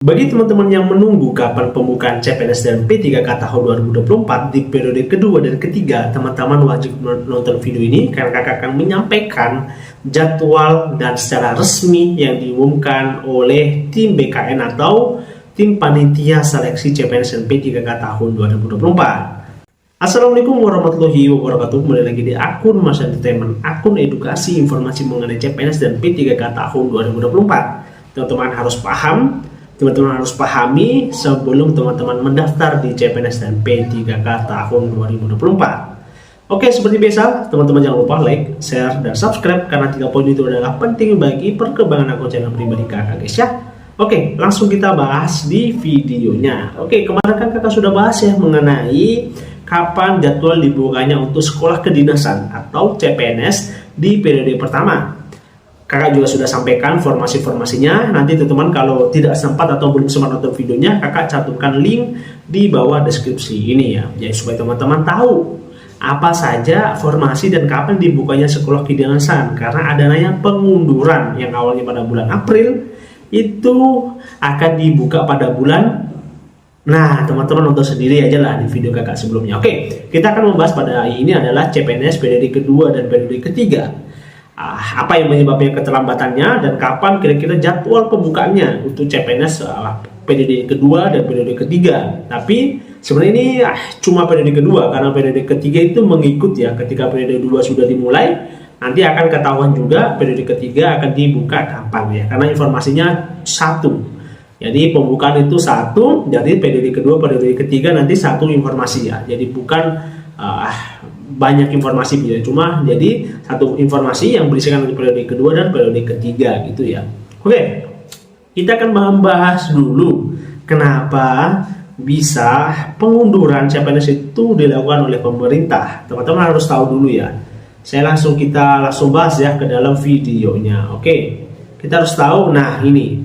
Bagi teman-teman yang menunggu kapan pembukaan CPNS dan P3K tahun 2024 di periode kedua dan ketiga, teman-teman wajib menonton video ini karena kakak akan menyampaikan jadwal dan secara resmi yang diumumkan oleh tim BKN atau tim panitia seleksi CPNS dan P3K tahun 2024. Assalamualaikum warahmatullahi wabarakatuh. Kembali lagi di akun Mas Entertainment, akun edukasi informasi mengenai CPNS dan P3K tahun 2024. Teman-teman harus paham, teman-teman harus pahami sebelum teman-teman mendaftar di CPNS dan P3K tahun 2024. Oke, seperti biasa, teman-teman jangan lupa like, share, dan subscribe karena 3 poin itu adalah penting bagi perkembangan akun channel pribadi kakak guys ya. Oke, langsung kita bahas di videonya. Oke, kemarin kan kakak sudah bahas ya mengenai kapan jadwal dibukanya untuk sekolah kedinasan atau CPNS di periode pertama. Kakak juga sudah sampaikan formasi-formasinya. Nanti teman-teman kalau tidak sempat atau belum sempat nonton videonya, kakak cantumkan link di bawah deskripsi ini ya. Jadi supaya teman-teman tahu apa saja formasi dan kapan dibukanya sekolah kedinasan. Karena adanya pengunduran yang awalnya pada bulan April itu akan dibuka pada bulan. Nah, teman-teman nonton sendiri aja lah di video kakak sebelumnya. Oke, kita akan membahas pada hari ini adalah CPNS periode kedua dan periode ketiga. Apa yang menyebabkan keterlambatannya dan kapan kira-kira jadwal pembukaannya untuk CPNS periode kedua dan periode ketiga. Tapi sebenarnya ini cuma periode kedua karena periode ketiga itu mengikut ya, ketika periode 2 sudah dimulai nanti akan ketahuan juga periode ketiga akan dibuka kapan ya, karena informasinya satu. Jadi pembukaan itu satu, jadi periode kedua periode ketiga nanti satu informasi ya. Jadi bukan banyak informasi gitu, cuma jadi satu informasi yang berisikan di periode kedua dan periode ketiga gitu ya. Oke, kita akan membahas dulu kenapa bisa pengunduran CPNS itu dilakukan oleh pemerintah. Teman-teman harus tahu dulu ya. Kita langsung bahas ya ke dalam videonya. Oke, kita harus tahu. Nah ini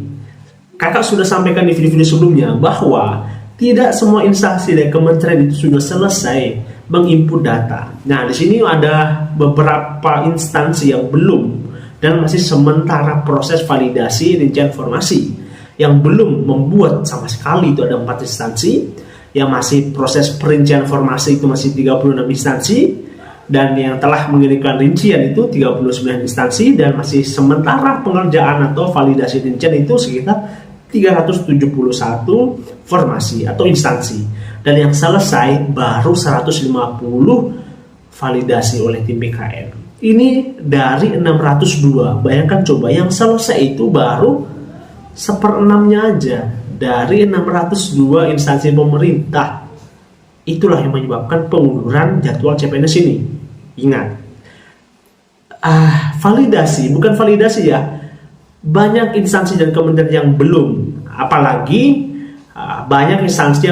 kakak sudah sampaikan di video-video sebelumnya bahwa tidak semua instansi dan kementerian itu sudah selesai menginput data. Nah, di sini ada beberapa instansi yang belum dan masih sementara proses validasi rincian formasi yang belum membuat sama sekali. Itu ada 4 instansi yang masih proses perincian formasi, itu masih 36 instansi, dan yang telah mengirimkan rincian itu 39 instansi, dan masih sementara pengerjaan atau validasi rincian itu sekitar 371 formasi atau instansi. Dan yang selesai baru 150 validasi oleh tim BKN. Ini dari 602. Bayangkan coba, yang selesai itu baru 1/6-nya aja dari 602 instansi pemerintah. Itulah yang menyebabkan pengunduran jadwal CPNS ini. Ingat, validasi, bukan validasi ya. Banyak instansi dan kementerian yang belum, apalagi banyak instansi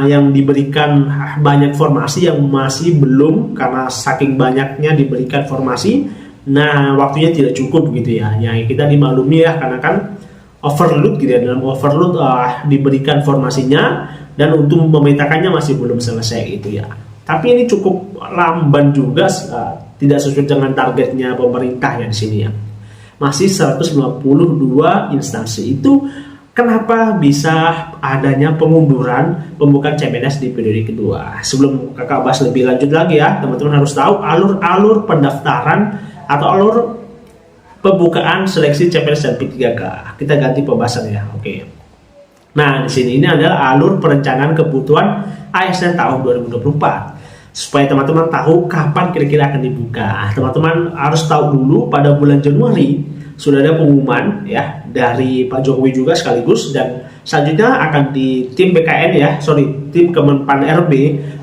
yang diberikan banyak formasi yang masih belum, karena saking banyaknya diberikan formasi. Nah, waktunya tidak cukup gitu ya. Yang kita dimaklumi ya, karena kan overload gitu ya. Dalam overload diberikan formasinya dan untuk memetakannya masih belum selesai gitu ya. Tapi ini cukup lamban juga, tidak sesuai dengan targetnya pemerintah ya di sini ya. Masih 152 instansi itu. Kenapa bisa adanya pengunduran pembukaan CPNS di periode kedua? Sebelum kakak bahas lebih lanjut lagi ya, teman-teman harus tahu alur-alur pendaftaran atau alur pembukaan seleksi CPNS dan P3K. Kita ganti pembahasan ya. Oke. Nah, di sini ini adalah alur perencanaan kebutuhan ASN tahun 2024. Supaya teman-teman tahu kapan kira-kira akan dibuka. Teman-teman harus tahu dulu pada bulan Januari sudah ada pengumuman ya dari Pak Jokowi juga sekaligus, dan selanjutnya akan di tim BKN ya, tim Kemenpan RB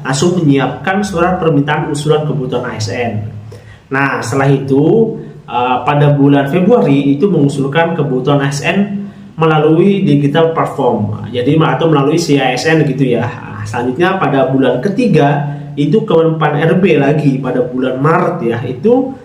langsung menyiapkan surat permintaan usulan kebutuhan ASN. Nah, setelah itu pada bulan Februari itu mengusulkan kebutuhan ASN melalui digital platform, jadi atau melalui CISN gitu ya. Selanjutnya pada bulan ketiga itu Kemenpan RB lagi pada bulan Maret ya, itu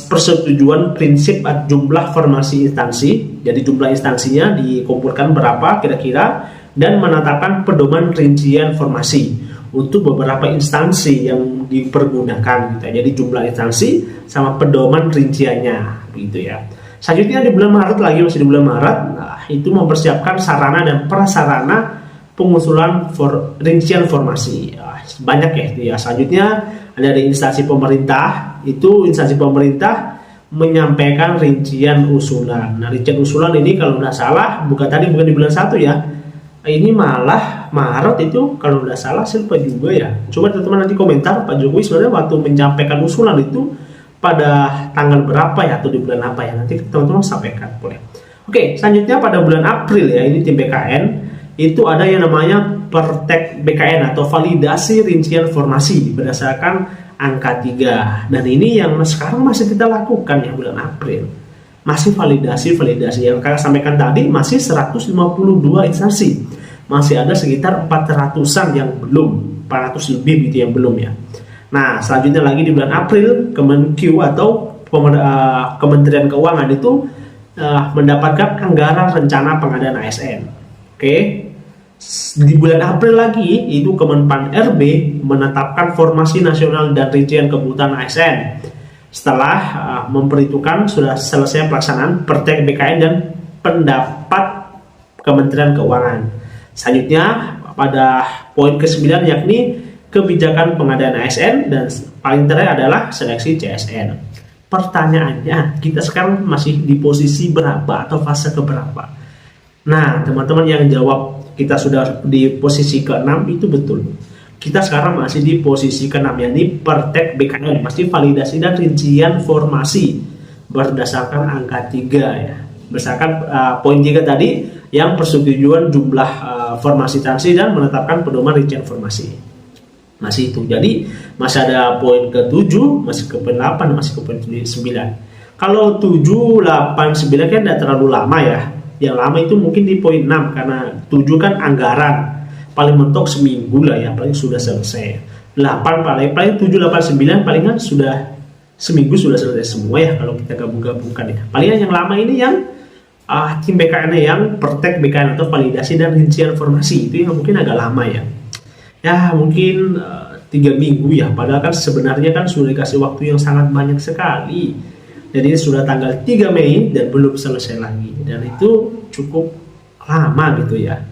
persetujuan prinsip jumlah formasi instansi. Jadi jumlah instansinya dikumpulkan berapa kira-kira, dan menetapkan pedoman rincian formasi untuk beberapa instansi yang dipergunakan gitu. Jadi jumlah instansi sama pedoman rinciannya gitu ya. Selanjutnya di bulan Maret lagi, masih di bulan Maret, nah, itu mempersiapkan sarana dan prasarana pengusulan rincian formasi. Banyak ya itu ya. Selanjutnya ada instansi pemerintah, itu instansi pemerintah menyampaikan rincian usulan. Nah, rincian usulan ini kalau nggak salah bukan di bulan 1 ya. Ini malah Maret itu kalau nggak salah, saya lupa juga ya. Coba teman-teman nanti komentar Pak Jokowi sebenarnya waktu menyampaikan usulan itu pada tanggal berapa ya, atau di bulan apa ya, nanti teman-teman sampaikan boleh. Oke, selanjutnya pada bulan April ya, ini tim BKN itu ada yang namanya Pertek BKN atau validasi rincian formasi berdasarkan angka 3. Dan ini yang sekarang masih kita lakukan ya, bulan April. Masih validasi yang kakak sampaikan tadi, masih 152 instansi. Masih ada sekitar 400-an yang belum, 400 lebih gitu yang belum ya. Nah, selanjutnya lagi di bulan April, Kemenq atau Kementerian Keuangan itu mendapatkan anggaran rencana pengadaan ASN. Oke. Di bulan April lagi, itu Kemenpan RB menetapkan formasi nasional dan rincian kebutuhan ASN. Setelah memperhitungkan sudah selesai pelaksanaan Pertek BKN dan pendapat Kementerian Keuangan. Selanjutnya pada poin ke-9 yakni kebijakan pengadaan ASN, dan paling terakhir adalah seleksi CSN. Pertanyaannya, kita sekarang masih di posisi berapa atau fase keberapa? Nah, teman-teman yang jawab kita sudah di posisi ke-6 itu betul. Kita sekarang masih di posisi ke-6, yakni Pertek BKN, masih validasi dan rincian formasi berdasarkan angka 3 ya. Berdasarkan poin 3 tadi yang persetujuan jumlah formasi transi dan menetapkan pedoman rincian formasi. Masih itu. Jadi masih ada poin ke-7, masih ke poin 8, masih ke poin 9. Kalau 7, 8, 9 kan tidak terlalu lama ya. Yang lama itu mungkin di poin 6 karena 7 kan anggaran. Paling mentok seminggu lah ya, paling sudah selesai. 8 paling 7, 8, 9 palingan sudah seminggu sudah selesai semua ya kalau kita gabung-gabungkan ya. Palingan yang lama ini yang tim BKN yang Pertek BKN atau validasi dan rincian formasi, itu yang mungkin agak lama ya. Ya mungkin 3 minggu ya, padahal kan sebenarnya kan sudah dikasih waktu yang sangat banyak sekali. Jadi sudah tanggal 3 Mei dan belum selesai lagi, dan itu cukup lama gitu ya.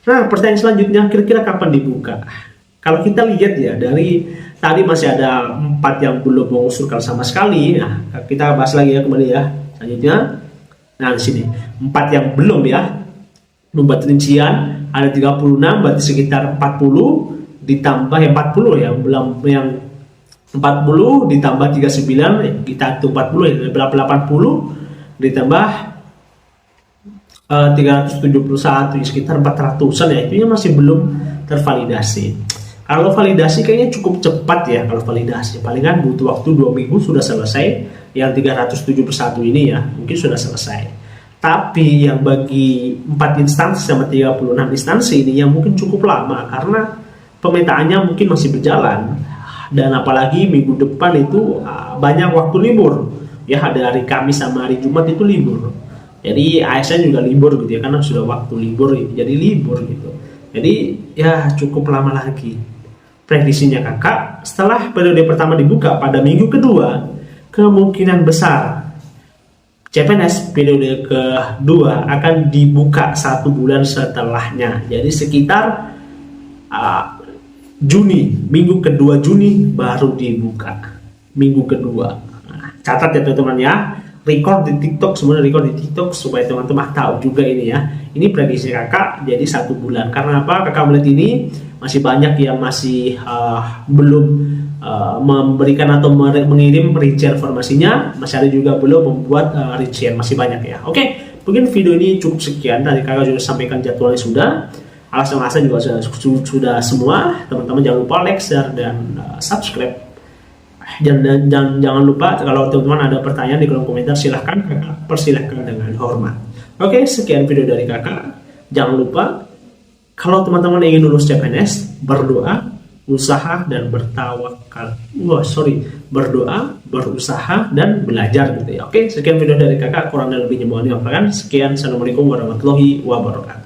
Nah, pertanyaan selanjutnya, kira-kira kapan dibuka? Kalau kita lihat ya, dari tadi masih ada 4 yang belum mengusulkan sama sekali. Nah, kita bahas lagi ya kembali ya. Selanjutnya, nah di sini 4 yang belum ya. Membuat rincian ada 36, berarti sekitar 40 ditambah yang 40 ya, belum yang 40 ditambah 39, kita hitung 40 ya, berapa 80 ditambah 371, sekitar 400-an ya, itu masih belum tervalidasi. Kalau validasi kayaknya cukup cepat ya, kalau validasi palingan butuh waktu 2 minggu sudah selesai. Yang 371 ini ya mungkin sudah selesai. Tapi yang bagi 4 instansi sama 36 instansi ini yang mungkin cukup lama karena pemetaannya mungkin masih berjalan, dan apalagi minggu depan itu banyak waktu libur ya, ada hari Kamis sama hari Jumat itu libur. Jadi ASN juga libur gitu ya, karena sudah waktu libur jadi libur gitu. Jadi ya cukup lama lagi. Prediksinya kakak, setelah periode pertama dibuka pada minggu kedua, kemungkinan besar CPNS periode kedua akan dibuka 1 bulan setelahnya. Jadi sekitar Juni, minggu kedua Juni baru dibuka. Minggu kedua. Nah, catat ya teman-teman ya. Record di TikTok, semuanya record di TikTok supaya teman-teman tahu juga ini ya. Ini prediksi kakak jadi 1 bulan. Karena apa? Kakak melihat ini masih banyak yang masih belum memberikan atau mengirim rincian formasinya. Masih ada juga belum membuat rincian, masih banyak ya. Oke, mungkin video ini cukup sekian. Tadi kakak juga sampaikan jadwalnya sudah. Alasan-alasan juga sudah semua. Teman-teman jangan lupa like, share, dan subscribe. Jangan lupa kalau teman-teman ada pertanyaan di kolom komentar, silahkan kakak persilahkan dengan hormat. Oke, sekian video dari kakak. Jangan lupa kalau teman-teman ingin lulus CPNS, berdoa, usaha, dan bertawakal. Berdoa, berusaha, dan belajar gitu ya. Oke, sekian video dari kakak. Kurang dan lebihnya mohon dimaafkan. Sekian, assalamualaikum warahmatullahi wabarakatuh.